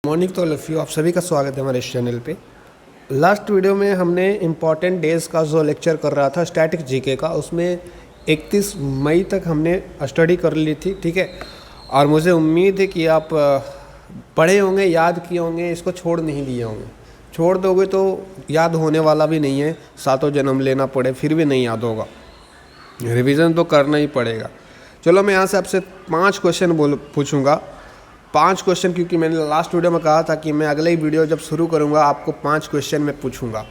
Morning तो लफ्यू आप सभी का स्वागत है हमारे इस चैनल पे। लास्ट वीडियो में हमने इम्पॉर्टेंट डेज का जो लेक्चर कर रहा था स्टैटिक जीके का, उसमें 31 मई तक हमने स्टडी कर ली थी, ठीक है। और मुझे उम्मीद है कि आप पढ़े होंगे, याद किए होंगे, इसको छोड़ नहीं दिए होंगे। छोड़ दोगे तो याद होने वाला भी नहीं है, सातों जन्म लेना पड़े फिर भी नहीं याद होगा। रिवीजन तो करना ही पड़ेगा। चलो मैं यहाँ से आपसे 5 क्वेश्चन पूछूंगा। 5 क्वेश्चन, क्योंकि मैंने लास्ट वीडियो में कहा था कि मैं अगले ही वीडियो जब शुरू करूंगा आपको 5 क्वेश्चन मैं पूछूंगा,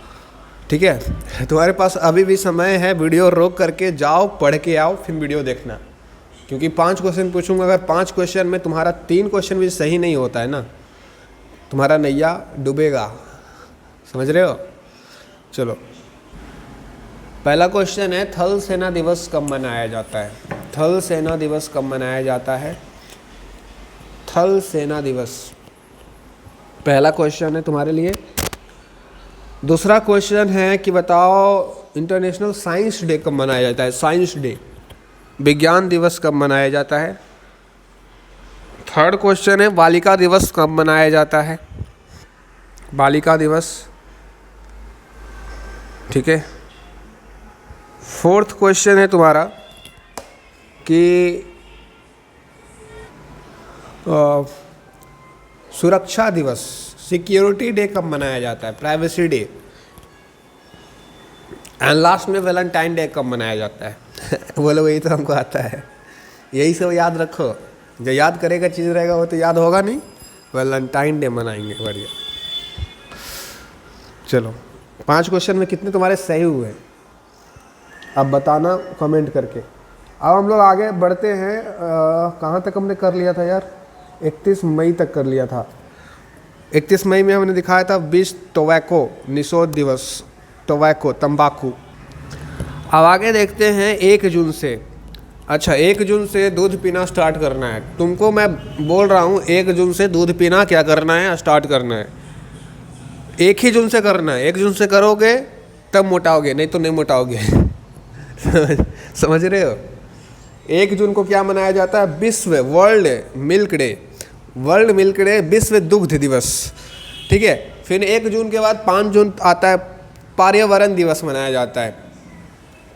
ठीक है। तुम्हारे पास अभी भी समय है, वीडियो रोक करके जाओ, पढ़ के आओ, फिर वीडियो देखना, क्योंकि 5 क्वेश्चन पूछूंगा। अगर 5 क्वेश्चन में तुम्हारा 3 क्वेश्चन भी सही नहीं होता है ना, तुम्हारा नैया डूबेगा, समझ रहे हो। चलो, पहला क्वेश्चन है, थल सेना दिवस कब मनाया जाता है? थल सेना दिवस कब मनाया जाता है? थल सेना दिवस पहला क्वेश्चन है तुम्हारे लिए। दूसरा क्वेश्चन है कि बताओ इंटरनेशनल साइंस डे कब मनाया जाता है? साइंस डे, विज्ञान दिवस कब मनाया जाता है? थर्ड क्वेश्चन है, बालिका दिवस कब मनाया जाता है? बालिका दिवस, ठीक है। फोर्थ क्वेश्चन है तुम्हारा कि सुरक्षा दिवस, सिक्योरिटी डे कब मनाया जाता है? Privacy day. एंड लास्ट में वैलेंटाइन डे कब मनाया जाता है? बोलो वही तो हमको आता है, यही सब याद रखो। जो याद करेगा चीज़ रहेगा वो तो याद होगा नहीं। वैलेंटाइन डे मनाएंगे, बढ़िया। चलो, 5 क्वेश्चन में कितने तुम्हारे सही हुए अब बताना कमेंट करके। अब हम लोग आगे बढ़ते हैं। कहाँ तक हमने कर लिया था यार? 31 मई तक कर लिया था। 31 मई में हमने दिखाया था विश्व टोबैको निषेध दिवस, टोबैको तंबाकू। अब आगे देखते हैं 1 जून से। अच्छा, 1 जून से दूध पीना स्टार्ट करना है तुमको। मैं बोल रहा हूँ 1 जून से दूध पीना क्या करना है? स्टार्ट करना है। 1 ही जून से करना है। 1 जून से करोगे तब मोटाओगे, नहीं तो नहीं मोटाओगे। समझ रहे हो। 1 जून को क्या मनाया जाता है? विश्व world milk day, world milk day, विश्व दुग्ध दिवस, ठीक है। फिर 1 जून के बाद 5 जून आता है, पर्यावरण दिवस मनाया जाता है।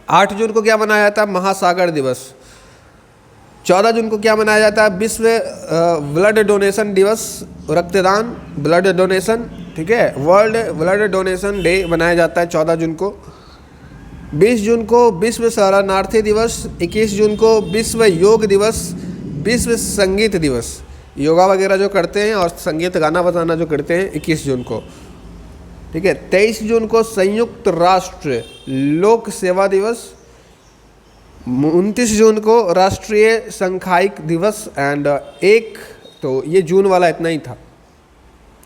8 जून को क्या मनाया जाता है? महासागर दिवस। 14 जून को क्या मनाया जाता है? विश्व ब्लड डोनेशन दिवस, रक्तदान, ब्लड डोनेशन, ठीक है। वर्ल्ड ब्लड डोनेशन डे मनाया जाता है 14 जून को। 20 जून को विश्व शरणार्थी दिवस। 21 जून को विश्व योग दिवस, विश्व संगीत दिवस, योगा वगैरह जो करते हैं और संगीत गाना बजाना जो करते हैं, 21 जून को, ठीक है। 23 जून को संयुक्त राष्ट्र लोक सेवा दिवस। 29 जून को राष्ट्रीय सांख्यिकी दिवस। एंड एक तो ये जून वाला इतना ही था,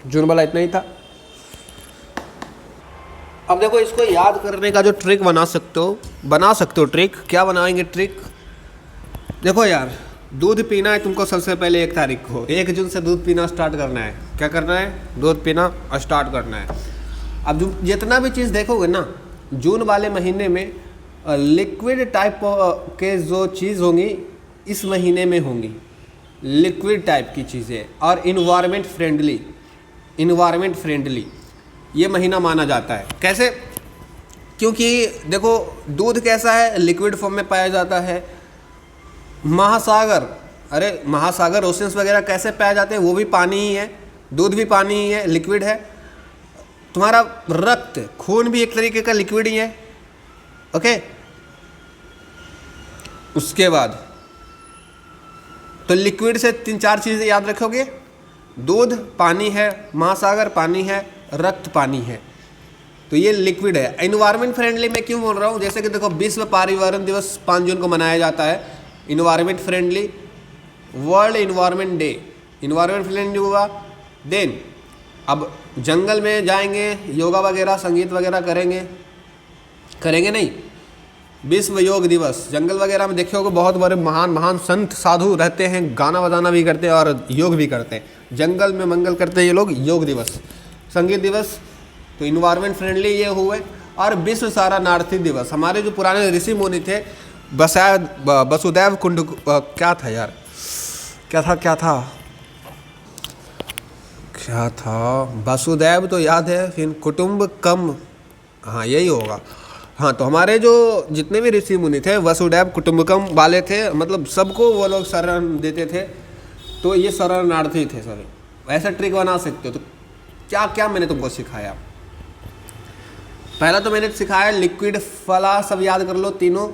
जून वाला इतना ही था। अब देखो, इसको याद करने का जो ट्रिक बना सकते हो ट्रिक। क्या बनाएंगे ट्रिक? देखो यार, दूध पीना है तुमको सबसे पहले 1 तारीख को, 1 जून से दूध पीना स्टार्ट करना है। क्या करना है? दूध पीना स्टार्ट करना है। अब जितना भी चीज़ देखोगे ना, जून वाले महीने में लिक्विड टाइप के जो चीज़ होंगी इस महीने में होंगी, लिक्विड टाइप की चीज़ें, और इन्वायरमेंट फ्रेंडली ये महीना माना जाता है। कैसे? क्योंकि देखो, दूध कैसा है? लिक्विड फॉर्म में पाया जाता है। महासागर, अरे महासागर, ओशंस वगैरह कैसे पाए जाते हैं? वो भी पानी ही है, दूध भी पानी ही है, लिक्विड है। तुम्हारा रक्त, खून भी एक तरीके का लिक्विड ही है, ओके। उसके बाद तो लिक्विड से 3-4 चीज़ें याद रखोगे। दूध पानी है, महासागर पानी है, रक्त पानी है, तो ये लिक्विड है। एनवायरमेंट फ्रेंडली मैं क्यों बोल रहा हूँ? जैसे कि देखो, विश्व पर्यावरण दिवस 5 जून को मनाया जाता है, environment friendly. World environment day, environment friendly हुआ। देन अब जंगल में जाएंगे, योगा वगैरह संगीत वगैरह करेंगे नहीं। विश्व योग दिवस, जंगल वगैरह में देखे होगे बहुत बड़े महान संत साधु रहते हैं, गाना बजाना भी करते हैं और योग भी करते हैं, जंगल में मंगल करते हैं ये लोग। योग दिवस, संगीत दिवस, तो इन्वायरमेंट फ्रेंडली ये हुए। और विश्व शरणार्थी दिवस, हमारे जो पुराने ऋषि मुनि थे, वसुदेव कुंड, क्या था यार, क्या था क्या था, वसुदैव तो याद है, फिर कुटुम्बकम, हाँ यही होगा। हाँ, तो हमारे जो जितने भी ऋषि मुनि थे वसुदैव कुटुम्बकम वाले थे, मतलब सबको वो लोग शरण देते थे, तो ये शरणार्थी थे सर। ऐसा ट्रिक बना सकते हो। तो क्या क्या मैंने तुमको सिखाया, पहला तो मैंने सिखाया लिक्विड वाला, सब याद कर लो तीनों।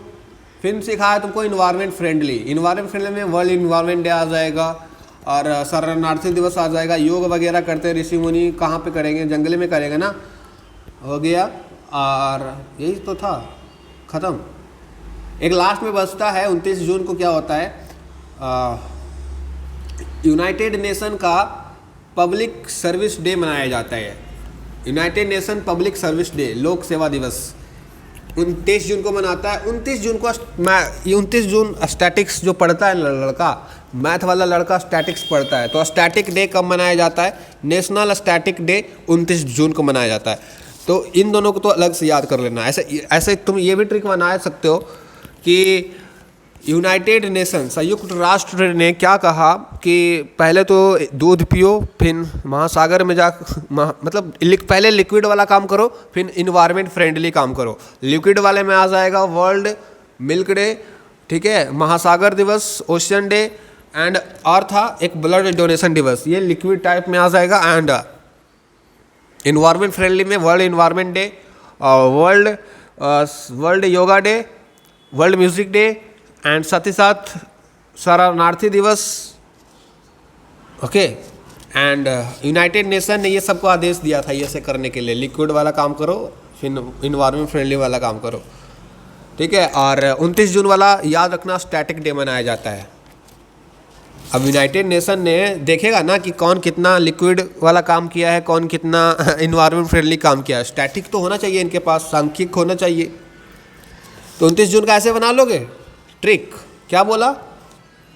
फिर सिखाया तुमको इन्वायरमेंट फ्रेंडली। इन्वायरमेंट फ्रेंडली में वर्ल्ड इन्वायरमेंट डे आ जाएगा और शरणार्थी दिवस आ जाएगा। योग वगैरह करते हैं ऋषि मुनि, कहाँ पे करेंगे, जंगल में करेंगे ना, हो गया। और यही तो था, ख़त्म। एक लास्ट में बचता है 29 जून को क्या होता है, यूनाइटेड नेशन का पब्लिक सर्विस डे मनाया जाता है। United nation public service day, लोक सेवा दिवस 29 जून को मनाता है। 29 जून स्टैटिक्स जो पढ़ता है लड़का, मैथ वाला लड़का स्टैटिक्स पढ़ता है, तो स्टैटिक डे कब मनाया जाता है, नेशनल स्टैटिक डे 29 जून को मनाया जाता है। तो इन दोनों को तो अलग से याद कर लेना। ऐसे तुम ये भी ट्रिक बना सकते हो कि यूनाइटेड नेशन, संयुक्त राष्ट्र ने क्या कहा कि पहले तो दूध पियो, फिर महासागर में मतलब पहले लिक्विड वाला काम करो, फिर इन्वायरमेंट फ्रेंडली काम करो। लिक्विड वाले में आ जाएगा वर्ल्ड मिल्क डे, ठीक है, महासागर दिवस, ओशियन डे, एंड और था एक ब्लड डोनेशन दिवस, ये लिक्विड टाइप में आ जाएगा। एंड इन्वायरमेंट फ्रेंडली में world environment day, world yoga day, world music day, and साथ ही साथ शरणार्थी दिवस। ओके, एंड यूनाइटेड नेशन ने ये सबको आदेश दिया था ये से करने के लिए, लिक्विड वाला काम करो, फिर इन्वायरमेंट फ्रेंडली वाला काम करो, ठीक है। और 29 जून वाला याद रखना स्टैटिक डे मनाया जाता है। अब यूनाइटेड नेशन ने देखेगा ना कि कौन कितना लिक्विड वाला काम किया है, कौन कितना इन्वायरमेंट फ्रेंडली काम किया है। स्टैटिक तो होना चाहिए इनके पास, सांख्यिक होना चाहिए। तो 29 जून का ऐसे बना लोगे ट्रिक। क्या बोला,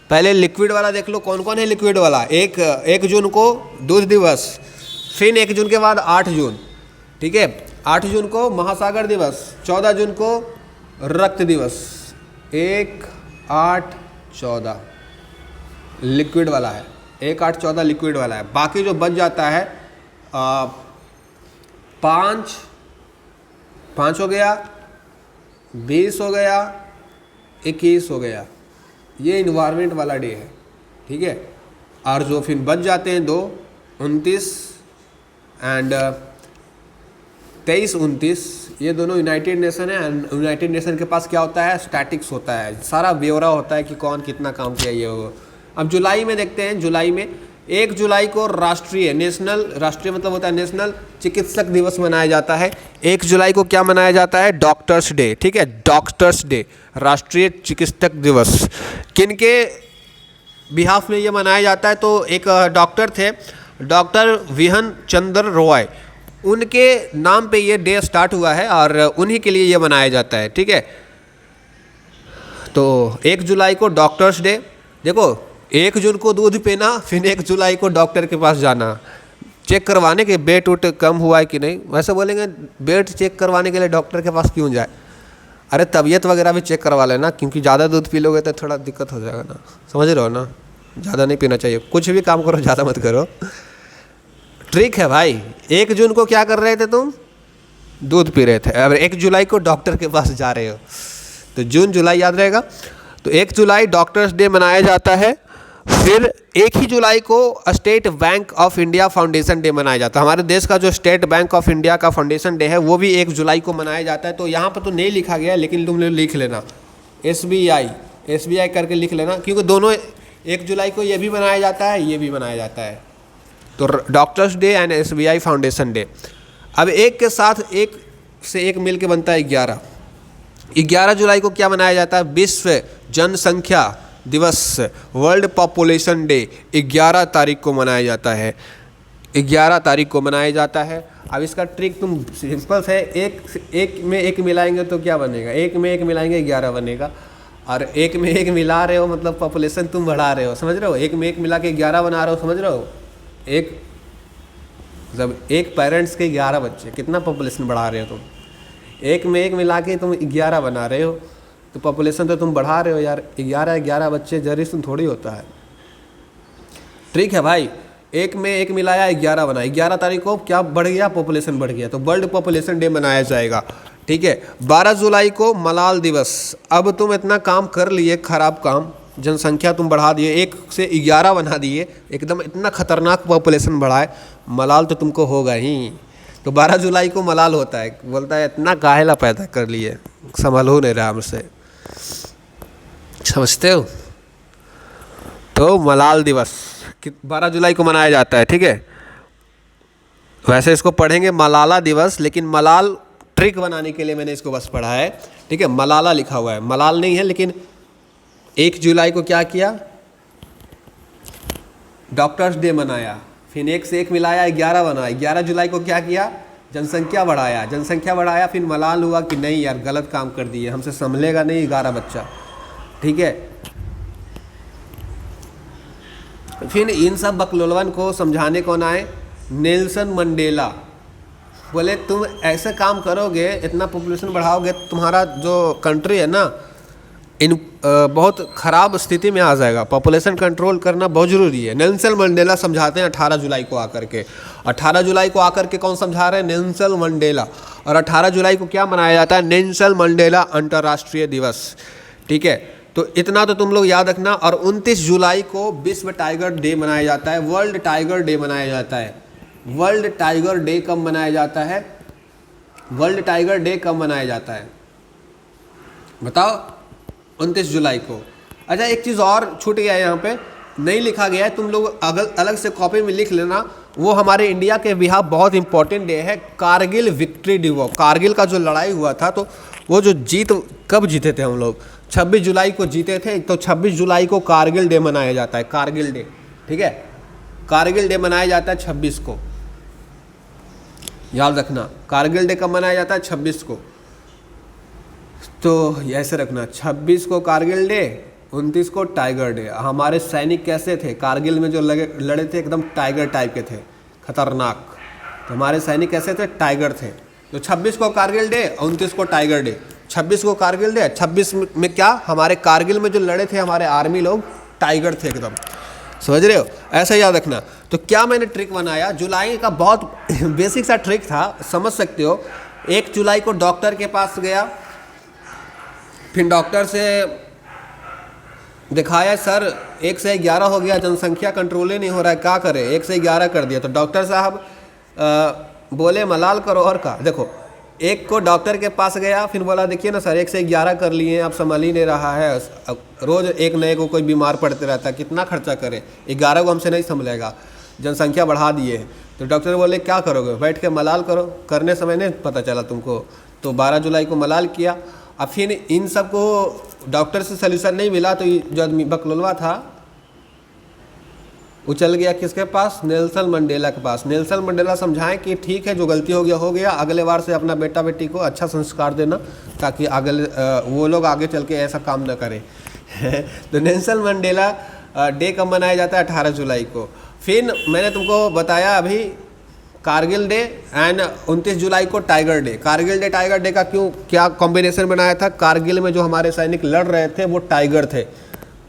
पहले लिक्विड वाला देख लो कौन कौन है लिक्विड वाला। एक जून को दूध दिवस, फिर 1 जून के बाद 8 जून, ठीक है, 8 जून को महासागर दिवस, 14 जून को रक्त दिवस, 1, 8, 14 लिक्विड वाला है, 1, 8, 14 लिक्विड वाला है। बाकी जो बच जाता है 5 हो गया, 20 हो गया, 21 हो गया, ये इन्वायरमेंट वाला डे है, ठीक है। और जो फिर बच जाते हैं 2, 29 एंड 23, 29, ये दोनों यूनाइटेड नेशन है। एंड यूनाइटेड नेशन के पास क्या होता है, स्टैटिक्स होता है, सारा ब्यौरा होता है कि कौन कितना काम किया ये वो। अब जुलाई में देखते हैं, जुलाई में 1 जुलाई को राष्ट्रीय मतलब होता है नेशनल चिकित्सक दिवस मनाया जाता है। 1 जुलाई को क्या मनाया जाता है, डॉक्टर्स डे, ठीक है, डॉक्टर्स डे, राष्ट्रीय चिकित्सक दिवस। किनके बिहाफ में ये मनाया जाता है, तो एक डॉक्टर थे, डॉक्टर विहन चंद्र रॉय, उनके नाम पे ये डे स्टार्ट हुआ है और उन्हीं के लिए ये मनाया जाता है, ठीक है। तो 1 जुलाई को डॉक्टर्स डे, देखो 1 जून को दूध पीना, फिर 1 जुलाई को डॉक्टर के पास जाना, चेक करवाने के वेट उट कम हुआ है कि नहीं। वैसे बोलेंगे वेट चेक करवाने के लिए डॉक्टर के पास क्यों जाए, अरे तबीयत वगैरह भी चेक करवा लेना, क्योंकि ज़्यादा दूध पी लोगे तो थोड़ा दिक्कत हो जाएगा ना, समझ रहे हो ना। ज़्यादा नहीं पीना चाहिए, कुछ भी काम करो ज़्यादा मत करो। ट्रिक है भाई। 1 जून को क्या कर रहे थे तुम, दूध पी रहे थे, अब 1 जुलाई को डॉक्टर के पास जा रहे हो, तो जून जुलाई याद रहेगा। तो 1 जुलाई डॉक्टर्स डे मनाया जाता है। फिर 1 ही जुलाई को state bank of India foundation day मनाया जाता है। हमारे देश का जो स्टेट बैंक ऑफ इंडिया का फाउंडेशन डे है वो भी 1 जुलाई को मनाया जाता है। तो यहाँ पर तो नहीं लिखा गया, लेकिन तुम लोग लिख लेना SBI करके लिख लेना, क्योंकि दोनों 1 जुलाई को ये भी मनाया जाता है, ये भी मनाया जाता है। तो doctors day and SBI foundation day. अब एक के साथ एक से एक मिल के बनता है 11 जुलाई को क्या मनाया जाता है, विश्व जनसंख्या दिवस, वर्ल्ड पॉपुलेशन डे 11 तारीख को मनाया जाता है, 11 तारीख को मनाया जाता है। अब इसका ट्रिक तुम सिंपल है, एक में एक मिलाएंगे तो क्या बनेगा, 1 में 1 मिलाएंगे 11 बनेगा, और 1 में 1 मिला रहे हो मतलब पॉपुलेशन तुम बढ़ा रहे हो, समझ रहे हो। 1 में 1 मिला के 11 बना रहे हो, समझ रहे हो। एक पेरेंट्स के 11 बच्चे, कितना पॉपुलेशन बढ़ा रहे हो तुम। 1 में 1 मिला के तुम 11 बना रहे हो, तो पॉपुलेशन तो तुम बढ़ा रहे हो यार। 11 बच्चे जरिस्म थोड़ी होता है। ट्रिक है भाई। एक में एक मिलाया 11 बना, 11 तारीख को क्या बढ़ गया, पॉपुलेशन बढ़ गया, तो वर्ल्ड पॉपुलेशन डे मनाया जाएगा। ठीक है, 12 जुलाई को मलाल दिवस। अब तुम इतना काम कर लिए, खराब काम, जनसंख्या तुम बढ़ा दिए, 1 से 11 बना दिए, एकदम इतना खतरनाक पॉपुलेशन बढ़ाए, मलाल तो तुमको होगा ही। तो 12 जुलाई को मलाल होता है, बोलता है इतना काहेला पैदा कर लिए, संभल हो नहीं रहा हमसे, समझते हो। तो मलाल दिवस 12 जुलाई को मनाया जाता है। ठीक है, वैसे इसको पढ़ेंगे मलाला दिवस, लेकिन मलाल ट्रिक बनाने के लिए मैंने इसको बस पढ़ा है। ठीक है, मलाला लिखा हुआ है, मलाल नहीं है। लेकिन 1 जुलाई को क्या किया, डॉक्टर्स डे मनाया, फिर 1 से 1 मिलाया 11 बना, 11 जुलाई को क्या किया, जनसंख्या बढ़ाया, फिर मलाल हुआ कि नहीं यार गलत काम कर दिए, हमसे संभलेगा नहीं 11 बच्चा। ठीक है, फिर इन सब बकलोलवन को समझाने कौन आए, नेल्सन मंडेला। बोले तुम ऐसे काम करोगे, इतना पॉपुलेशन बढ़ाओगे, तुम्हारा जो कंट्री है ना बहुत ख़राब स्थिति में आ जाएगा, पॉपुलेशन कंट्रोल करना बहुत ज़रूरी है। नेल्सन मंडेला समझाते हैं 18 जुलाई को आकर के। 18 जुलाई को आकर के कौन समझा रहे हैं, नेल्सन मंडेला। और 18 जुलाई को क्या मनाया जाता है, नेल्सन मंडेला अंतर्राष्ट्रीय दिवस। ठीक है, तो इतना तो तुम लोग याद रखना। और 29 जुलाई को विश्व टाइगर डे मनाया जाता है, वर्ल्ड टाइगर डे मनाया जाता है। वर्ल्ड टाइगर डे कब मनाया जाता है, वर्ल्ड टाइगर डे कब मनाया जाता है बताओ, 29 जुलाई को। अच्छा, एक चीज़ और छूट गया है, यहाँ पे नहीं लिखा गया है, तुम लोग अलग से कॉपी में लिख लेना। वो हमारे इंडिया के बिहाफ बहुत इंपॉर्टेंट डे है, कारगिल विक्ट्री डे। वो कारगिल का जो लड़ाई हुआ था, तो वो जो कब जीते थे हम लोग, 26 जुलाई को जीते थे। तो 26 जुलाई को कारगिल डे मनाया जाता है, कारगिल डे। ठीक है, कारगिल डे मनाया जाता है 26 को, याद रखना। कारगिल डे कब मनाया जाता है, 26 को। तो ऐसे रखना, 26 को कारगिल डे, 29 को टाइगर डे। हमारे सैनिक कैसे थे, कारगिल में जो लड़े थे एकदम टाइगर टाइप के थे, खतरनाक। तो हमारे सैनिक कैसे थे, टाइगर थे। तो 26 को कारगिल डे, 29 को टाइगर डे। 26 को कारगिल डे, 26 में क्या, हमारे कारगिल में जो लड़े थे हमारे आर्मी लोग टाइगर थे एकदम, समझ रहे हो, ऐसा याद रखना। तो क्या मैंने ट्रिक बनाया, जुलाई का बहुत बेसिक सा ट्रिक था, समझ सकते हो। 1 जुलाई को डॉक्टर के पास गया, फिर डॉक्टर से दिखाया, सर 1 से 11 हो गया, जनसंख्या कंट्रोल ही नहीं हो रहा है, क्या करें, 1 से 11 कर दिया। तो डॉक्टर साहब बोले मलाल करो। और का देखो, एक को डॉक्टर के पास गया, फिर बोला देखिए ना सर 1 से 11 कर लिए, अब संभल ही नहीं रहा है, रोज़ एक नए को कोई बीमार पड़ते रहता है, कितना खर्चा करें, 11 को हमसे नहीं संभलेगा, जनसंख्या बढ़ा दिए हैं। तो डॉक्टर बोले क्या करोगे, बैठ के मलाल करो। करने समय नहीं पता चला तुमको, तो 12 जुलाई को मलाल किया। अब फिर इन सब को डॉक्टर से सल्यूशन नहीं मिला, तो जो आदमी बकलोलवा था वो चल गया किसके पास, नेल्सन मंडेला के पास। नेल्सन मंडेला समझाएं कि ठीक है, जो गलती हो गया, अगले बार से अपना बेटा बेटी को अच्छा संस्कार देना, ताकि वो लोग आगे चल के ऐसा काम न करें। तो नेल्सन मंडेला डे कब मनाया जाता है, 18 जुलाई को। फिर मैंने तुमको बताया अभी कारगिल डे एंड 29 जुलाई को tiger day. Kargil day tiger day का क्या कॉम्बिनेशन बनाया था, कारगिल में जो हमारे सैनिक लड़ रहे थे वो टाइगर थे।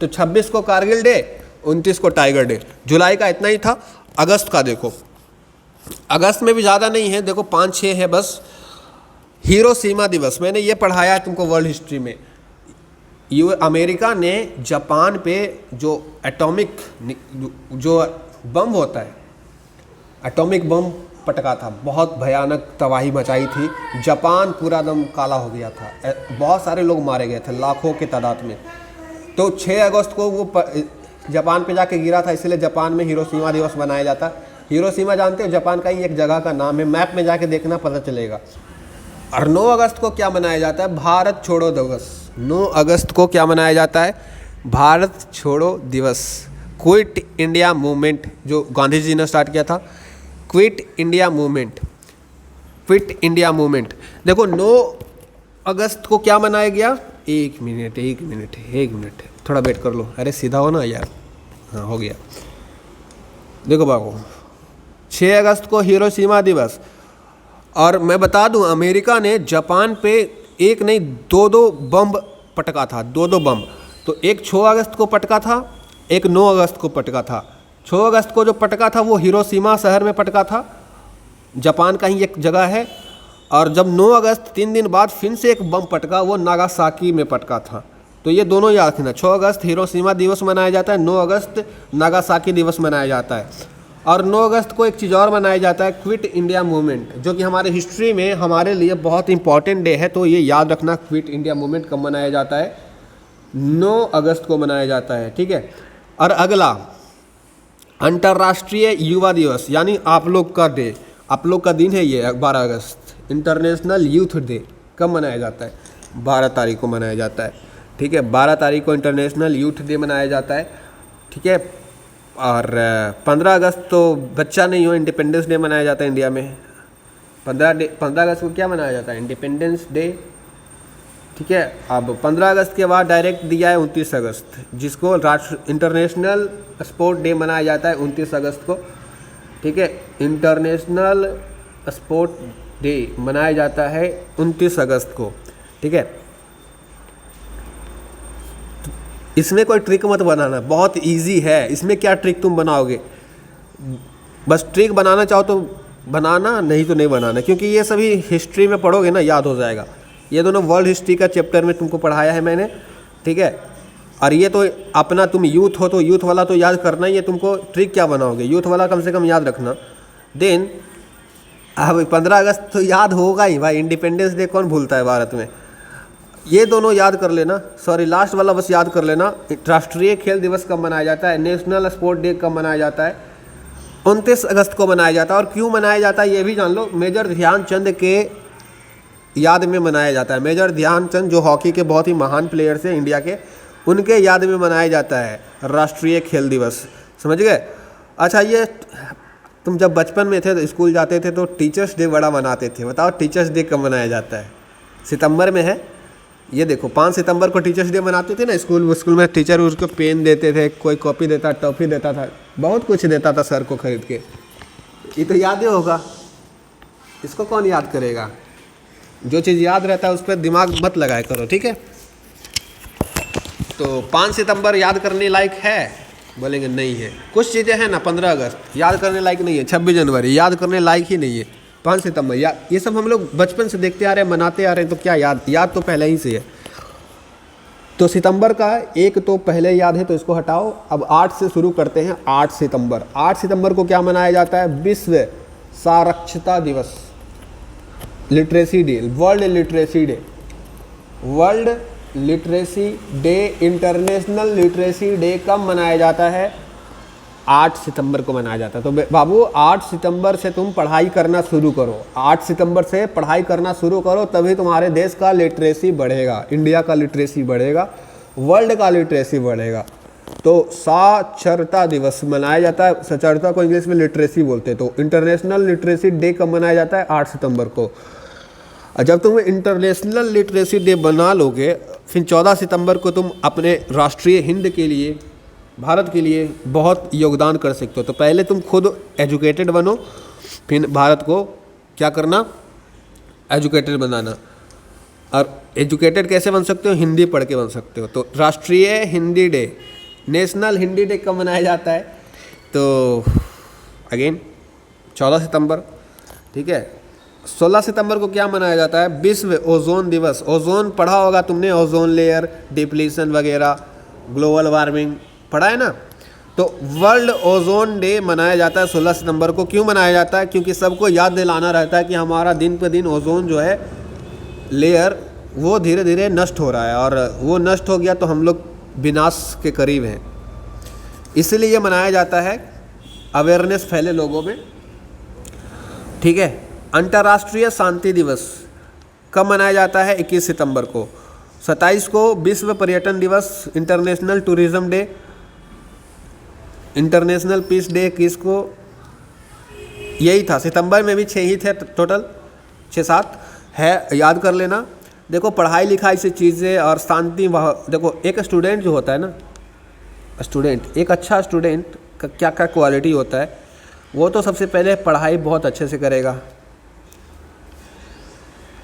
तो 26 को कारगिल डे, 29 को टाइगर डे। जुलाई का इतना ही था। अगस्त का देखो, अगस्त में भी ज़्यादा नहीं है, देखो 5-6 है बस। हिरोशिमा दिवस मैंने ये पढ़ाया है तुमको वर्ल्ड हिस्ट्री में। अमेरिका ने जापान पे जो एटॉमिक जो बम होता है, एटॉमिक बम पटका था, बहुत भयानक तबाही मचाई थी, जापान पूरा दम काला हो गया था, बहुत सारे लोग मारे गए थे, लाखों के तादाद में। तो 6 अगस्त को वो जापान पे जाके गिरा था, इसलिए जापान में हिरोशिमा दिवस मनाया जाता है। हिरोशिमा जानते हो, जापान का ही एक जगह का नाम है, मैप में जाके देखना पता चलेगा। और 9 अगस्त को क्या मनाया जाता है, भारत छोड़ो दिवस। 9 अगस्त को क्या मनाया जाता है, भारत छोड़ो दिवस। क्विट इंडिया मूवमेंट जो गांधी जी ने स्टार्ट किया था, quit India movement, quit India movement. देखो 9 अगस्त को क्या मनाया गया, एक मिनट थोड़ा वेट कर लो, अरे सीधा हो ना यार, हाँ हो गया। देखो बाबू, 6 अगस्त को हिरोशिमा दिवस। और मैं बता दूं, अमेरिका ने जापान पे एक नहीं 2 बम पटका था, 2 बम। तो एक 6 अगस्त को पटका था, एक 9 अगस्त को पटका था। 6 अगस्त को जो पटका था वो हिरोशिमा शहर में पटका था, जापान का ही एक जगह है। और जब 9 अगस्त 3 दिन बाद फिर से एक बम पटका, वो नागासाकी में पटका था। तो ये दोनों याद रखना, 6 अगस्त हिरोशिमा दिवस मनाया जाता है, 9 अगस्त नागासाकी दिवस मनाया जाता है। और 9 अगस्त को एक चीज़ और मनाया जाता है, क्विट इंडिया मूवमेंट, जो कि हमारे हिस्ट्री में हमारे लिए बहुत इंपॉर्टेंट डे है। तो ये याद रखना, क्विट इंडिया मूवमेंट कब मनाया जाता है, 9 अगस्त को मनाया जाता है, ठीक है। और अगला अंतर्राष्ट्रीय युवा दिवस, यानी आप लोग का डे, आप लोग का दिन है ये 12 अगस्त, इंटरनेशनल यूथ डे कब मनाया जाता है, 12 तारीख को मनाया जाता है, ठीक है। 12 तारीख को इंटरनेशनल यूथ डे मनाया जाता है, ठीक है। और 15 अगस्त तो बच्चा नहीं हो, इंडिपेंडेंस डे मनाया जाता है इंडिया में। 15 अगस्त को क्या मनाया जाता है, इंडिपेंडेंस डे, ठीक है। अब 15 अगस्त के बाद डायरेक्ट दिया है 29 अगस्त, जिसको राष्ट्र इंटरनेशनल स्पोर्ट डे मनाया जाता है 29 अगस्त को, ठीक है। इंटरनेशनल स्पोर्ट डे मनाया जाता है 29 अगस्त को, ठीक है। इसमें कोई ट्रिक मत बनाना, बहुत इजी है। इसमें क्या ट्रिक तुम बनाओगे, बस ट्रिक बनाना चाहो तो बनाना, नहीं तो नहीं बनाना, क्योंकि ये सभी हिस्ट्री में पढ़ोगे ना, याद हो जाएगा। ये दोनों वर्ल्ड हिस्ट्री का चैप्टर में तुमको पढ़ाया है मैंने, ठीक है। और ये तो अपना तुम यूथ हो तो यूथ वाला तो याद करना ही है तुमको, ट्रिक क्या बनाओगे, यूथ वाला कम से कम याद रखना। देन अब 15 अगस्त तो याद होगा ही भाई, इंडिपेंडेंस डे कौन भूलता है भारत में, ये दोनों याद कर लेना। सॉरी, लास्ट वाला बस याद कर लेना। राष्ट्रीय खेल दिवस कब मनाया जाता है, नेशनल स्पोर्ट डे कब मनाया जाता है, 29 अगस्त को मनाया जाता है। और क्यों मनाया जाता है ये भी जान लो, मेजर ध्यानचंद के याद में मनाया जाता है। मेजर ध्यानचंद जो हॉकी के बहुत ही महान प्लेयर्स हैं इंडिया के, उनके याद में मनाया जाता है राष्ट्रीय खेल दिवस, समझ गए। अच्छा, ये तुम जब बचपन में थे तो स्कूल जाते थे तो टीचर्स डे बड़ा मनाते थे, बताओ टीचर्स डे कब मनाया जाता है, सितंबर में है। ये देखो 5 सितंबर को टीचर्स डे मनाते थे ना, स्कूल में टीचर उसको पेन देते थे, कोई कॉपी देता, टॉफ़ी देता था, बहुत कुछ देता था सर को खरीद के। ये तो याद ही होगा, इसको कौन याद करेगा। जो चीज़ याद रहता है उस पर दिमाग मत लगाया करो, ठीक है। तो 5 सितंबर याद करने लायक है, बोलेंगे नहीं है। कुछ चीज़ें हैं ना, 15 अगस्त याद करने लायक नहीं है, 26 जनवरी याद करने लायक ही नहीं है, 5 सितंबर याद, ये सब हम लोग बचपन से देखते आ रहे हैं, मनाते आ रहे हैं, तो क्या याद तो पहले ही से है। तो सितंबर का एक तो पहले याद है, तो इसको हटाओ। अब 8 से शुरू करते हैं। 8 सितंबर, 8 सितंबर को क्या मनाया जाता है, विश्व साक्षरता दिवस, literacy day, world literacy day, world literacy day, international literacy day कब मनाया जाता है, 8 सितंबर को मनाया जाता है। तो बाबू 8 सितंबर से तुम पढ़ाई करना शुरू करो, 8 सितंबर से पढ़ाई करना शुरू करो, तभी तुम्हारे देश का लिटरेसी बढ़ेगा, इंडिया का लिटरेसी बढ़ेगा, वर्ल्ड का लिटरेसी बढ़ेगा। तो साक्षरता दिवस मनाया जाता है, साक्षरता को इंग्लिश में लिटरेसी बोलते हैं। तो इंटरनेशनल लिटरेसी डे कब मनाया जाता है, 8 सितंबर को। जब तुम इंटरनेशनल लिटरेसी डे बना लोगे, फिर 14 सितंबर को तुम अपने राष्ट्रीय हिंद के लिए, भारत के लिए बहुत योगदान कर सकते हो। तो पहले तुम खुद एजुकेटेड बनो, फिर भारत को क्या करना, एजुकेटेड बनाना। और एजुकेटेड कैसे बन सकते हो, हिंदी पढ़ के बन सकते हो। तो राष्ट्रीय Hindi day, national Hindi day कब मनाया जाता है, तो अगेन 14 सितंबर, ठीक है। 16 सितंबर को क्या मनाया जाता है, विश्व ओजोन दिवस। ओजोन पढ़ा होगा तुमने, ओजोन लेयर डिप्लीशन वगैरह, ग्लोबल वार्मिंग पढ़ा है ना। तो वर्ल्ड ओजोन डे मनाया जाता है 16 सितंबर को। क्यों मनाया जाता है, क्योंकि सबको याद दिलाना रहता है कि हमारा दिन पे दिन ओजोन जो है लेयर वो धीरे धीरे नष्ट हो रहा है, और वो नष्ट हो गया तो हम लोग विनाश के करीब हैं। इसलिए ये मनाया जाता है, अवेयरनेस फैले लोगों में, ठीक है। अंतर्राष्ट्रीय शांति दिवस कब मनाया जाता है, 21 सितंबर को। 27 को विश्व पर्यटन दिवस, international tourism day, international peace day 21 को। यही था, सितंबर में भी 6 ही थे टोटल, 6-7 है, याद कर लेना। देखो पढ़ाई लिखाई से चीज़ें और शांति, वह देखो एक स्टूडेंट जो होता है ना, स्टूडेंट, एक अच्छा स्टूडेंट का क्या क्या क्वालिटी होता है, वो तो सबसे पहले पढ़ाई बहुत अच्छे से करेगा,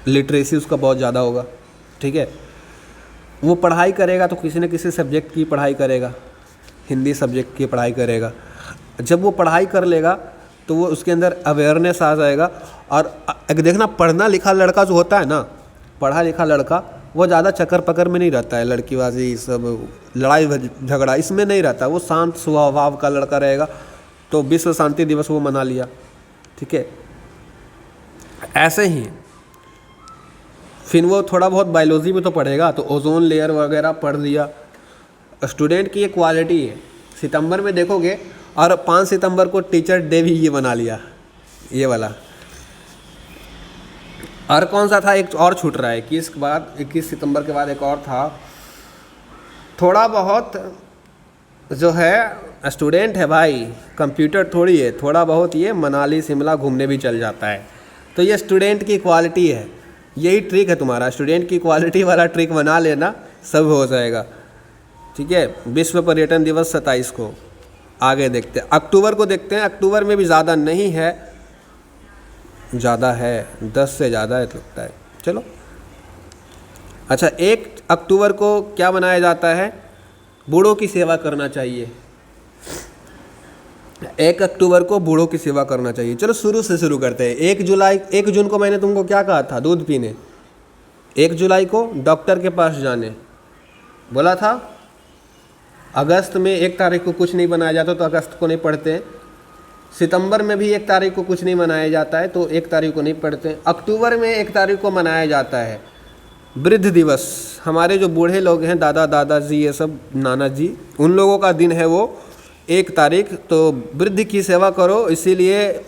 लिटरेसी उसका बहुत ज़्यादा होगा, ठीक है। वो पढ़ाई करेगा तो किसी न किसी सब्जेक्ट की पढ़ाई करेगा, हिंदी सब्जेक्ट की पढ़ाई करेगा, जब वो पढ़ाई कर लेगा तो वो उसके अंदर अवेयरनेस आ जाएगा। और एक देखना, पढ़ना लिखा लड़का जो होता है ना, पढ़ा लिखा लड़का, वो ज़्यादा चक्कर पकड़ में नहीं रहता है, लड़कीबाजी सब लड़ाई झगड़ा इसमें नहीं रहता, वो शांत स्वभाव का लड़का रहेगा। तो विश्व शांति दिवस वो मना लिया, ठीक है। ऐसे ही फिर वो थोड़ा बहुत बायोलॉजी में तो पढ़ेगा, तो ओजोन लेयर वगैरह पढ़ लिया। स्टूडेंट की ये क्वालिटी है। सितंबर में देखोगे, और 5 सितंबर को टीचर डे भी ये बना लिया, ये वाला। और कौन सा था, एक और छूट रहा है, 21 सितंबर के बाद एक और था। थोड़ा बहुत जो है स्टूडेंट है भाई, कंप्यूटर थोड़ी है, थोड़ा बहुत ये मनाली शिमला घूमने भी चल जाता है। तो ये स्टूडेंट की क्वालिटी है, यही ट्रिक है तुम्हारा, स्टूडेंट की क्वालिटी वाला ट्रिक बना लेना, सब हो जाएगा, ठीक है। विश्व पर्यटन दिवस 27 को। आगे देखते हैं, अक्टूबर को देखते हैं। अक्टूबर में भी ज़्यादा नहीं है, ज़्यादा है, 10 से ज़्यादा है लगता है। चलो अच्छा, 1 अक्टूबर को क्या मनाया जाता है, बूढ़ों की सेवा करना चाहिए। 1 अक्टूबर को बूढ़ों की सेवा करना चाहिए। चलो शुरू से शुरू करते हैं। 1 जून को मैंने तुमको क्या कहा था, दूध पीने। 1 जुलाई को डॉक्टर के पास जाने बोला था। अगस्त में 1 तारीख को कुछ नहीं बनाया जाता, तो अगस्त को नहीं पढ़ते। सितंबर में भी 1 तारीख को कुछ नहीं मनाया जाता है, तो 1 तारीख को नहीं पढ़ते। अक्टूबर में 1 तारीख को मनाया जाता है वृद्ध दिवस। हमारे जो बूढ़े लोग हैं, दादा दादाजी, ये सब नाना जी, उन लोगों का दिन है वो 1 तारीख। तो वृद्ध की सेवा करो, इसीलिए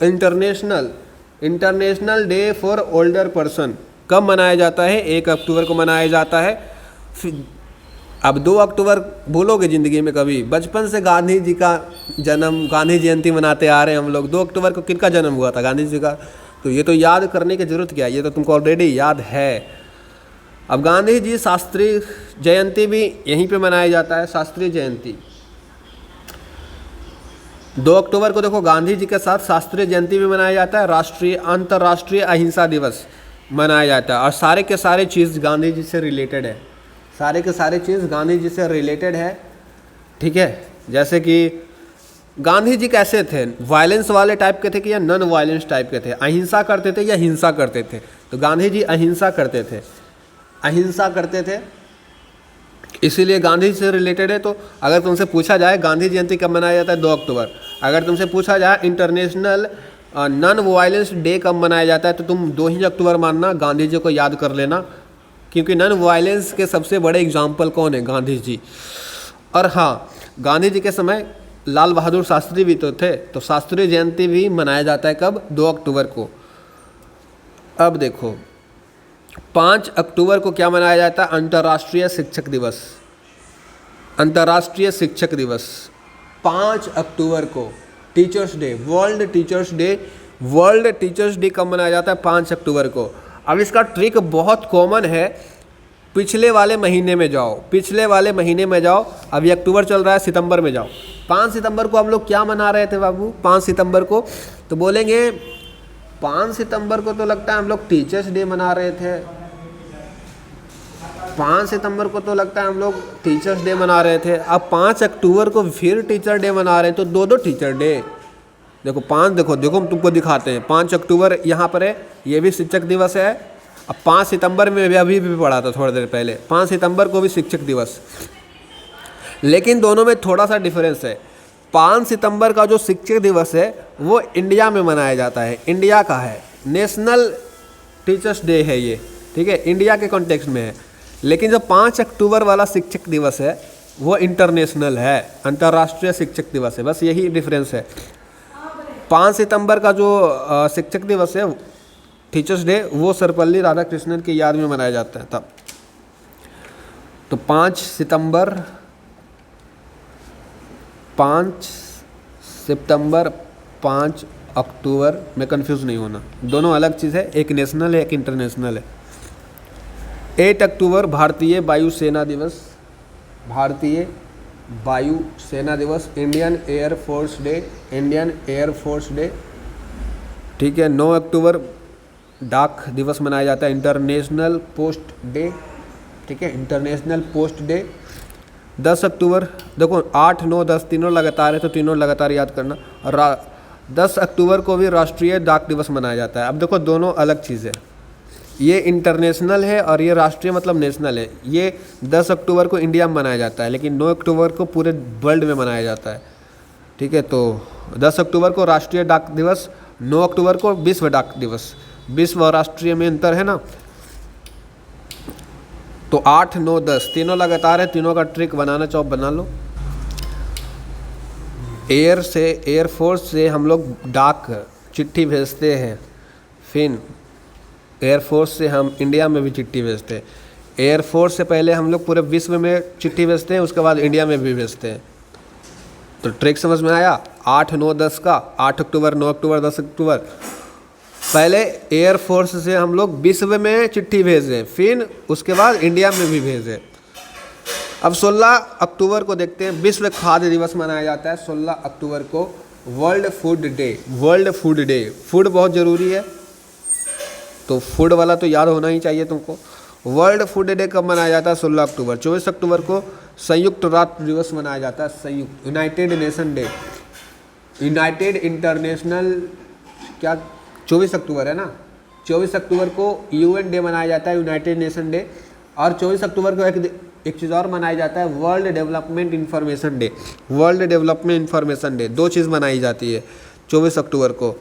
international day for older person कब मनाया जाता है, 1 अक्टूबर को मनाया जाता है। अब 2 अक्टूबर भूलोगे ज़िंदगी में कभी? बचपन से गांधी जी का जन्म, गांधी जयंती मनाते आ रहे हैं हम लोग। 2 अक्टूबर को किनका जन्म हुआ था, गांधी जी का। तो ये तो याद करने की ज़रूरत क्या है, ये तो तुमको ऑलरेडी याद है। अब गांधी जी शास्त्री जयंती भी यहीं पे मनाया जाता है, शास्त्री जयंती। 2 अक्टूबर को देखो, गांधी जी के साथ शास्त्री जयंती भी मनाया जाता है। अंतर्राष्ट्रीय अहिंसा दिवस मनाया जाता है। और सारे के सारे चीज़ गांधी जी से रिलेटेड है, सारे के सारे चीज़ गांधी जी से रिलेटेड है, ठीक है। जैसे कि गांधी जी कैसे थे, वायलेंस वाले टाइप के थे कि या नॉन वायलेंस टाइप के थे, अहिंसा करते थे या हिंसा करते थे? तो गांधी जी अहिंसा करते थे, अहिंसा करते थे, इसीलिए गांधी जी से रिलेटेड है। तो अगर तुमसे पूछा जाए गांधी जयंती कब मनाया जाता है, 2 अक्टूबर। अगर तुमसे पूछा जाए इंटरनेशनल नॉन वायलेंस डे कब मनाया जाता है, तो तुम 2 ही अक्टूबर मानना, गांधी जी को याद कर लेना, क्योंकि नॉन वायलेंस के सबसे बड़े एग्जाम्पल कौन है, गांधी जी। और हाँ, गांधी जी के समय लाल बहादुर शास्त्री भी तो थे, तो शास्त्री जयंती भी मनाया जाता है कब, 2 अक्टूबर को। अब देखो 5 अक्टूबर को क्या मनाया जाता है, अंतर्राष्ट्रीय शिक्षक दिवस। अंतर्राष्ट्रीय शिक्षक दिवस 5 अक्टूबर को। Teachers day, world teachers day, world teachers day कब मनाया जाता है, 5 अक्टूबर को। अब इसका ट्रिक बहुत कॉमन है, पिछले वाले महीने में जाओ, पिछले वाले महीने में जाओ। अभी अक्टूबर चल रहा है, सितंबर में जाओ। 5 सितंबर को हम लोग क्या मना रहे थे बाबू, 5 सितंबर को? तो बोलेंगे 5 सितंबर को तो लगता है हम लोग टीचर्स डे मना रहे थे। 5 सितंबर को तो लगता है हम लोग टीचर्स डे मना रहे थे। अब 5 अक्टूबर को फिर टीचर डे मना रहे हैं, तो 2 टीचर डे। देखो 5, देखो हम तुमको दिखाते हैं। 5 अक्टूबर यहाँ पर है, ये भी शिक्षक दिवस है। अब 5 सितंबर में अभी भी पढ़ा था थोड़ी देर पहले, 5 सितंबर को भी शिक्षक दिवस। लेकिन दोनों में थोड़ा सा डिफरेंस है। 5 सितंबर का जो शिक्षक दिवस है वो इंडिया में मनाया जाता है, इंडिया का है, नेशनल टीचर्स डे है ये, ठीक है, इंडिया के कॉन्टेक्स्ट में है। लेकिन जो 5 अक्टूबर वाला शिक्षक दिवस है वो इंटरनेशनल है, अंतर्राष्ट्रीय शिक्षक दिवस है, बस यही डिफरेंस है। 5 सितंबर का जो शिक्षक दिवस है, टीचर्स डे, वो सर्वपल्ली राधाकृष्णन की याद में मनाया जाता है तब। तो 5 सितंबर, 5 अक्टूबर में कंफ्यूज नहीं होना, दोनों अलग चीज़ है, एक नेशनल है एक इंटरनेशनल है। 8 अक्टूबर भारतीय वायुसेना दिवस, भारतीय वायु सेना दिवस, Indian air force day, Indian air force day, ठीक है। 9 अक्टूबर डाक दिवस मनाया जाता है, इंटरनेशनल पोस्ट डे, ठीक है, इंटरनेशनल पोस्ट डे। 10 अक्टूबर, देखो 8, 9, 10 तीनों लगातार है तो तीनों लगातार याद करना। 10 अक्टूबर को भी राष्ट्रीय डाक दिवस मनाया जाता है। अब देखो दोनों अलग चीज़ है, ये इंटरनेशनल है और ये राष्ट्रीय मतलब नेशनल है। ये 10 अक्टूबर को इंडिया में मनाया जाता है, लेकिन 9 अक्टूबर को पूरे वर्ल्ड में मनाया जाता है। ठीक है, तो 10 अक्टूबर को राष्ट्रीय डाक दिवस, 9 अक्टूबर को विश्व डाक दिवस। विश्व और राष्ट्रीय में अंतर है ना। तो 8, 9, 10 तीनों लगातार है, तीनों का ट्रिक बनाना चाहो बना लो। एयरफोर्स से हम लोग डाक चिट्ठी भेजते हैं, फिर एयरफोर्स से हम इंडिया में भी चिट्ठी भेजते हैं। एयरफोर्स से पहले हम लोग पूरे विश्व में चिट्ठी भेजते हैं, उसके बाद इंडिया में भी भेजते हैं। तो ट्रिक समझ में आया। 8, 9, 10 का 8 अक्टूबर, 9 अक्टूबर, 10 अक्टूबर पहले एयरफोर्स से हम लोग विश्व में चिट्ठी भेजें, फिर उसके बाद इंडिया में भी भेजें। अब 16 अक्टूबर को देखते हैं, विश्व खाद्य दिवस मनाया जाता है 16 अक्टूबर को, world food day. World food day, food बहुत ज़रूरी है तो फूड वाला तो याद होना ही चाहिए तुमको। वर्ल्ड फूड डे कब मनाया जाता है? 16 अक्टूबर। 24 अक्टूबर को संयुक्त राष्ट्र दिवस मनाया जाता है, संयुक्त United nation day, United international क्या 24 अक्टूबर है ना। 24 अक्टूबर को यूएन डे मनाया जाता है, यूनाइटेड नेशन डे। और 24 अक्टूबर को एक चीज़ और मनाया जाता है, world development information day. World development information day, 2 चीज़ मनाई जाती है 24 अक्टूबर को।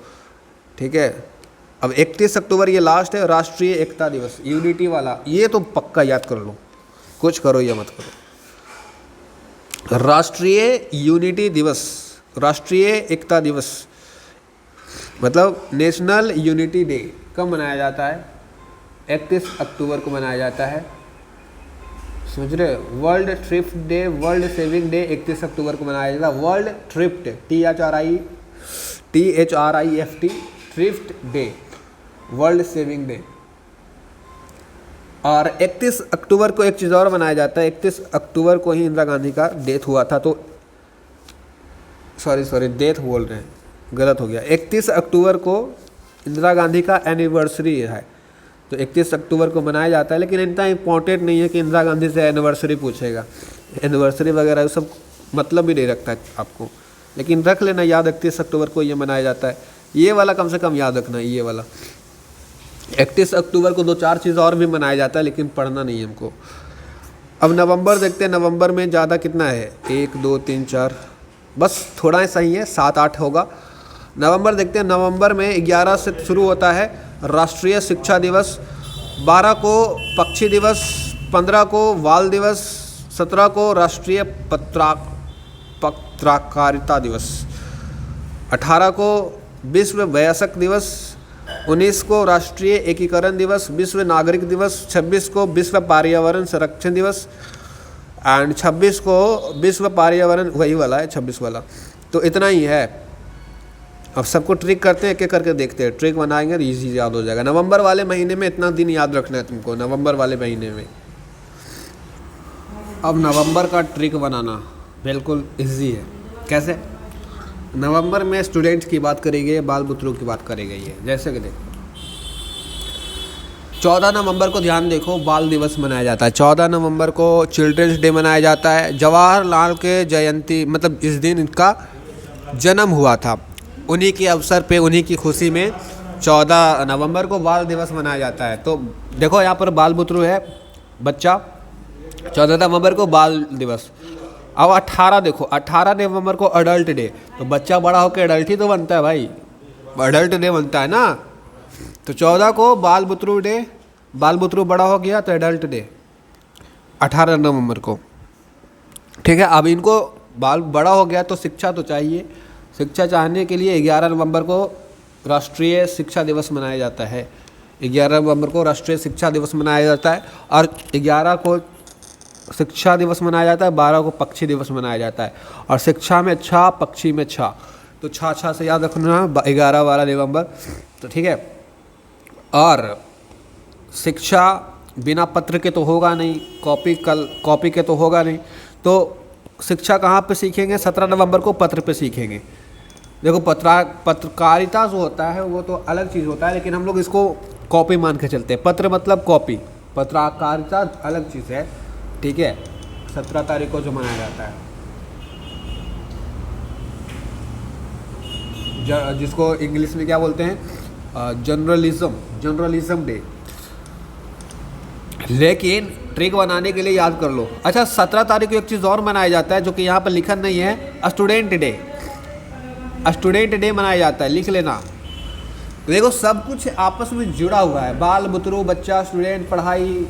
ठीक है, अब 31 अक्टूबर ये लास्ट है, राष्ट्रीय एकता दिवस, यूनिटी वाला। ये तो पक्का याद कर लो, कुछ करो या मत करो। राष्ट्रीय यूनिटी दिवस, राष्ट्रीय एकता दिवस मतलब नेशनल यूनिटी डे कब मनाया जाता है? 31 अक्टूबर को मनाया जाता है। समझ रहे? World thrift day, world saving day 31 अक्टूबर को मनाया जाता है। World thrift, THRIFT, thrift day, world saving day. और 31 अक्टूबर को एक चीज़ और मनाया जाता है, 31 अक्टूबर को ही इंदिरा गांधी का डेथ हुआ था। तो सॉरी डेथ बोल रहे हैं, गलत हो गया। 31 अक्टूबर को इंदिरा गांधी का एनिवर्सरी है, तो 31 अक्टूबर को मनाया जाता है। लेकिन इतना इम्पोर्टेंट नहीं है कि इंदिरा गांधी से एनिवर्सरी पूछेगा, एनिवर्सरी वगैरह सब मतलब भी नहीं रखता है आपको, लेकिन रख लेना याद, 31 अक्टूबर को ये मनाया जाता है। ये वाला कम से कम याद रखना, ये वाला। 31 अक्टूबर को 2-4 चीज़ और भी मनाया जाता है, लेकिन पढ़ना नहीं है हमको। अब नवंबर देखते हैं, नवंबर में ज़्यादा कितना है? 1, 2, 3, 4, बस थोड़ा ही सही है, 7, 8 होगा। नवंबर देखते हैं, नवंबर में 11 से शुरू होता है राष्ट्रीय शिक्षा दिवस, 12 को पक्षी दिवस, 15 को बाल दिवस, 17 को राष्ट्रीय पत्रकारिता दिवस, 18 को विश्व वयस्क दिवस, 19 को राष्ट्रीय एकीकरण दिवस, विश्व नागरिक दिवस, 26 को विश्व पर्यावरण संरक्षण दिवस एंड 26 को विश्व पर्यावरण, वही वाला है 26 वाला। तो इतना ही है। अब सबको ट्रिक करते हैं, एक एक करके देखते हैं, ट्रिक बनाएंगे तो ईजी याद हो जाएगा। नवंबर वाले महीने में इतना दिन याद रखना है तुमको, नवंबर वाले महीने में। अब नवंबर का ट्रिक बनाना बिल्कुल ईजी है। कैसे? नवंबर में स्टूडेंट्स की बात करेंगे, बाल बुतरू की बात करेंगे। ये जैसे कि देखो 14 नवंबर को ध्यान देखो, बाल दिवस मनाया जाता है। 14 नवंबर को चिल्ड्रंस डे मनाया जाता है। जवाहरलाल के जयंती मतलब इस दिन इनका जन्म हुआ था, उन्हीं के अवसर पे, उन्हीं की खुशी में 14 नवंबर को बाल दिवस मनाया जाता है। तो देखो यहाँ पर बाल बुतरू है बच्चा, 14 नवंबर को बाल दिवस। अब 18 देखो, 18 नवंबर को अडल्ट डे, तो बच्चा बड़ा होकर अडल्ट ही तो बनता है भाई, अडल्ट डे बनता है ना। तो 14 को बाल बुतरू डे, बाल बुतरू बड़ा हो गया तो एडल्ट डे 18 नवंबर को। ठीक है, अब इनको बाल बड़ा हो गया तो शिक्षा तो चाहिए, शिक्षा चाहने के लिए 11 नवंबर को राष्ट्रीय शिक्षा दिवस मनाया जाता है। 11 नवंबर को राष्ट्रीय शिक्षा दिवस मनाया जाता है और 11 को शिक्षा दिवस मनाया जाता है, 12 को पक्षी दिवस मनाया जाता है। और शिक्षा में छा, पक्षी में छा, तो छा से याद रखना 11-12 नवंबर। तो ठीक है, और शिक्षा बिना पत्र के तो होगा नहीं, कॉपी के तो होगा नहीं। तो शिक्षा कहाँ पे सीखेंगे? 17 नवंबर को पत्र पे सीखेंगे। देखो पत्रकारिता जो होता है वो तो अलग चीज़ होता है, लेकिन हम लोग इसको कॉपी मान के चलते हैं। पत्र मतलब कॉपी, पत्रकारिता अलग चीज़ है। ठीक है, 17 तारीख को जो मनाया जाता है, जिसको इंग्लिश में क्या बोलते हैं, जर्नलिज्म डे। लेकिन ट्रिक बनाने के लिए याद कर लो। अच्छा, 17 तारीख को एक चीज़ और मनाया जाता है जो कि यहाँ पर लिखा नहीं है, स्टूडेंट डे मनाया जाता है, लिख लेना। देखो सब कुछ आपस में जुड़ा हुआ है, बाल बुतरू, बच्चा, स्टूडेंट, पढ़ाई।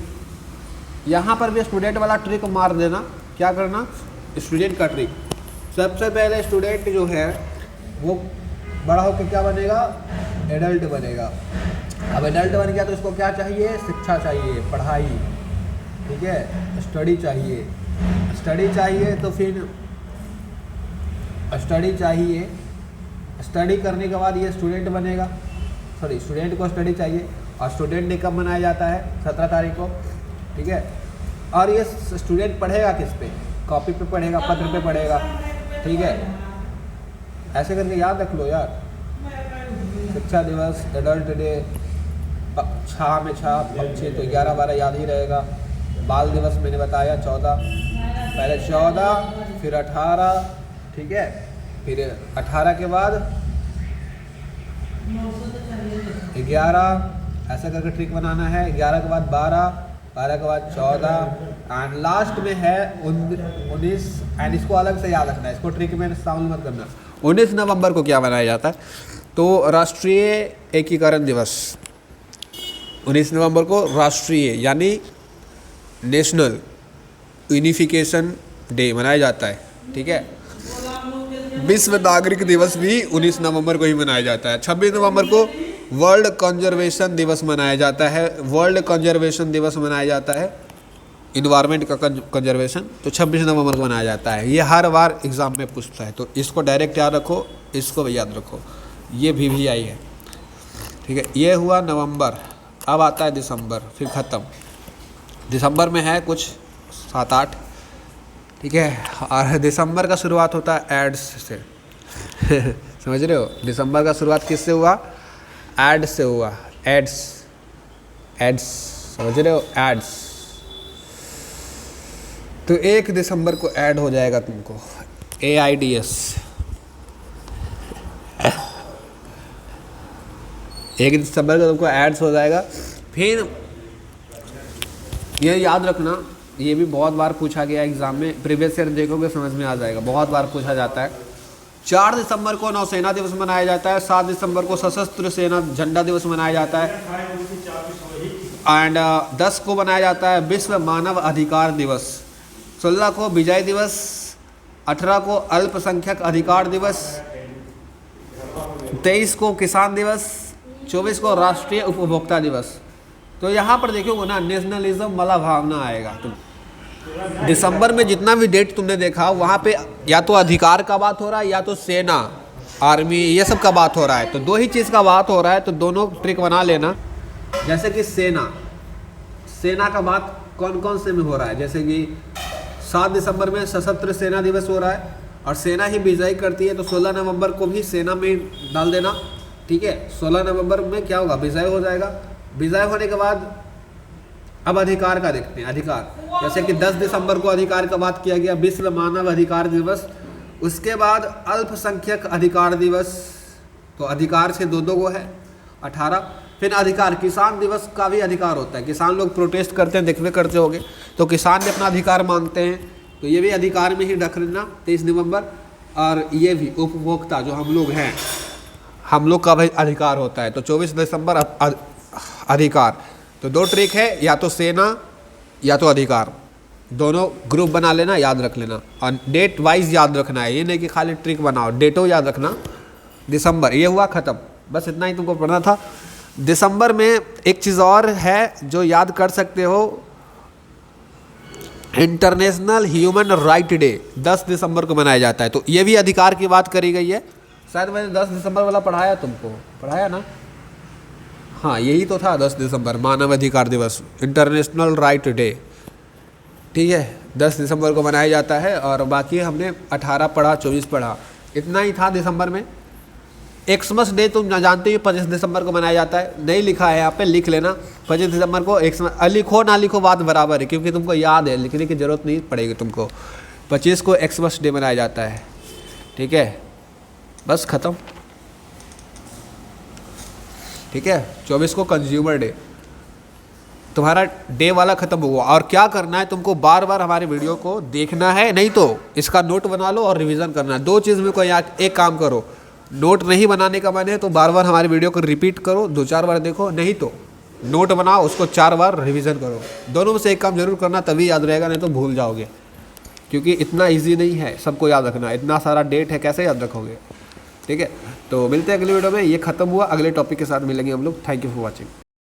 यहाँ पर भी स्टूडेंट वाला ट्रिक मार देना। क्या करना, स्टूडेंट का ट्रिक। सबसे पहले स्टूडेंट जो है वो बड़ा होकर क्या बनेगा, एडल्ट बनेगा। अब एडल्ट बन गया तो इसको क्या चाहिए, शिक्षा चाहिए, पढ़ाई, ठीक है, स्टडी चाहिए। तो फिर स्टडी करने के बाद ये स्टूडेंट बनेगा। स्टूडेंट को स्टडी चाहिए। और स्टूडेंट डे कब मनाया जाता है, 17 तारीख को, ठीक है। और ये स्टूडेंट पढ़ेगा किस पे, कॉपी पे पढ़ेगा, पत्र पे पढ़ेगा, ठीक है। ऐसे करके याद रख लो यार। शिक्षा दिवस, एडल्ट डे, छा में छा, पक्षी, तो 11-12 याद ही रहेगा। बाल दिवस मैंने बताया 14, पहले 14 फिर 18, ठीक है। फिर 18 के बाद 11, ऐसा करके ट्रिक बनाना है। 11 के बाद 12, 12 के बाद 14 एंड लास्ट में है 19। एंड इसको अलग से याद रखना है, इसको ट्रिक में शामिल मत करना। 19 नवंबर को क्या मनाया जाता है, तो राष्ट्रीय एकीकरण दिवस। 19 नवंबर को राष्ट्रीय यानी नेशनल यूनिफिकेशन डे मनाया जाता है, ठीक है। विश्व नागरिक दिवस भी 19 नवंबर को ही मनाया जाता है। 26 नवंबर को वर्ल्ड कंजर्वेशन दिवस मनाया जाता है। वर्ल्ड कंजर्वेशन दिवस मनाया जाता है, इन्वायरमेंट का कंजर्वेशन, तो 26 नवंबर को मनाया जाता है। ये हर बार एग्ज़ाम में पूछता है, तो इसको डायरेक्ट याद रखो, इसको भी याद रखो। ये VVI है, ठीक है। ये हुआ नवंबर। अब आता है दिसंबर, फिर ख़त्म। दिसंबर में है कुछ 7-8, ठीक है। और दिसंबर का शुरुआत होता है एड्स से समझ रहे हो, दिसंबर का शुरुआत किससे हुआ, एड से हुआ। एड्स समझ रहे हो, एड्स। तो 1 दिसंबर को ऐड हो जाएगा तुमको AIDS। 1 दिसंबर को तुमको एड्स हो जाएगा। फिर ये याद रखना, ये भी बहुत बार पूछा गया एग्जाम में, प्रीवियस ईयर देखोगे समझ में आ जाएगा, बहुत बार पूछा जाता है। 4 दिसंबर को नौसेना दिवस मनाया जाता है। 7 दिसंबर को सशस्त्र सेना झंडा दिवस मनाया जाता है। एंड 10 को मनाया जाता है विश्व मानव अधिकार दिवस। 16 को विजय दिवस। 18 को अल्पसंख्यक अधिकार दिवस। 23 को किसान दिवस। 24 को राष्ट्रीय उपभोक्ता दिवस। तो यहाँ पर देखोगे ना, नेशनलिज्म वाला भावना आएगा। तुम दिसंबर में जितना भी डेट तुमने देखा, वहाँ पे या तो अधिकार का बात हो रहा है या तो सेना, आर्मी, ये सब का बात हो रहा है। तो 2 ही चीज़ का बात हो रहा है, तो दोनों ट्रिक बना लेना। जैसे कि सेना का बात कौन कौन से में हो रहा है, जैसे कि 7 दिसंबर में सशस्त्र सेना दिवस हो रहा है और सेना ही विजय करती है, तो 16 नवंबर को भी सेना में डाल देना, ठीक है। 16 नवंबर में क्या होगा, विजय हो जाएगा। विजय होने के बाद अब अधिकार का देखते हैं। अधिकार, जैसे कि 10 दिसंबर को अधिकार का बात किया गया, विश्व मानव अधिकार दिवस। उसके बाद अल्पसंख्यक अधिकार दिवस, तो अधिकार से 2 को है, 18। फिर अधिकार, किसान दिवस का भी अधिकार होता है। किसान लोग प्रोटेस्ट करते हैं, देखने करते होंगे, तो किसान भी अपना अधिकार मांगते हैं, तो ये भी अधिकार में ही रख लेना 23 नवंबर। और ये भी उपभोक्ता जो हम लोग हैं, हम लोग का भी अधिकार होता है, तो 24 दिसंबर अधिकार। तो 2 ट्रिक है, या तो सेना या तो अधिकार, दोनों ग्रुप बना लेना, याद रख लेना। और डेट वाइज याद रखना है, ये नहीं कि खाली ट्रिक बनाओ, डेटो याद रखना। दिसंबर ये हुआ ख़त्म, बस इतना ही तुमको पढ़ना था। दिसंबर में एक चीज़ और है जो याद कर सकते हो, इंटरनेशनल ह्यूमन राइट डे 10 दिसंबर को मनाया जाता है। तो ये भी अधिकार की बात करी गई है। शायद मैंने 10 दिसंबर वाला पढ़ाया, तुमको पढ़ाया ना, हाँ यही तो था, 10 दिसंबर मानव अधिकार दिवस, इंटरनेशनल राइट डे, ठीक है। 10 दिसंबर को मनाया जाता है और बाकी हमने 18 पढ़ा, 24 पढ़ा, इतना ही था दिसंबर में। एक्समस डे तुम जानते हो 25 दिसंबर को मनाया जाता है, नहीं लिखा है यहाँ पे, लिख लेना 25 दिसंबर को एक्समस। लिखो ना लिखो बात बराबर है, क्योंकि तुमको याद है, लिखने की ज़रूरत नहीं पड़ेगी तुमको। 25 को एक्समस डे मनाया जाता है, ठीक है, बस ख़त्म, ठीक है। 24 को कंज्यूमर डे, तुम्हारा डे वाला ख़त्म हुआ। और क्या करना है तुमको, बार बार हमारे वीडियो को देखना है, नहीं तो इसका नोट बना लो और रिवीजन करना है। 2 चीज़ में कोई एक काम करो, नोट नहीं बनाने का मन है तो बार बार हमारे वीडियो को रिपीट करो, 2-4 बार देखो, नहीं तो नोट बनाओ, उसको 4 बार रिवीजन करो। दोनों में से एक काम जरूर करना, तभी याद रहेगा, नहीं तो भूल जाओगे, क्योंकि इतना ईजी नहीं है सबको याद रखना, इतना सारा डेट है, कैसे याद रखोगे, ठीक है। तो मिलते हैं अगले वीडियो में, ये खत्म हुआ, अगले टॉपिक के साथ मिलेंगे हम लोग। Thank you for watching.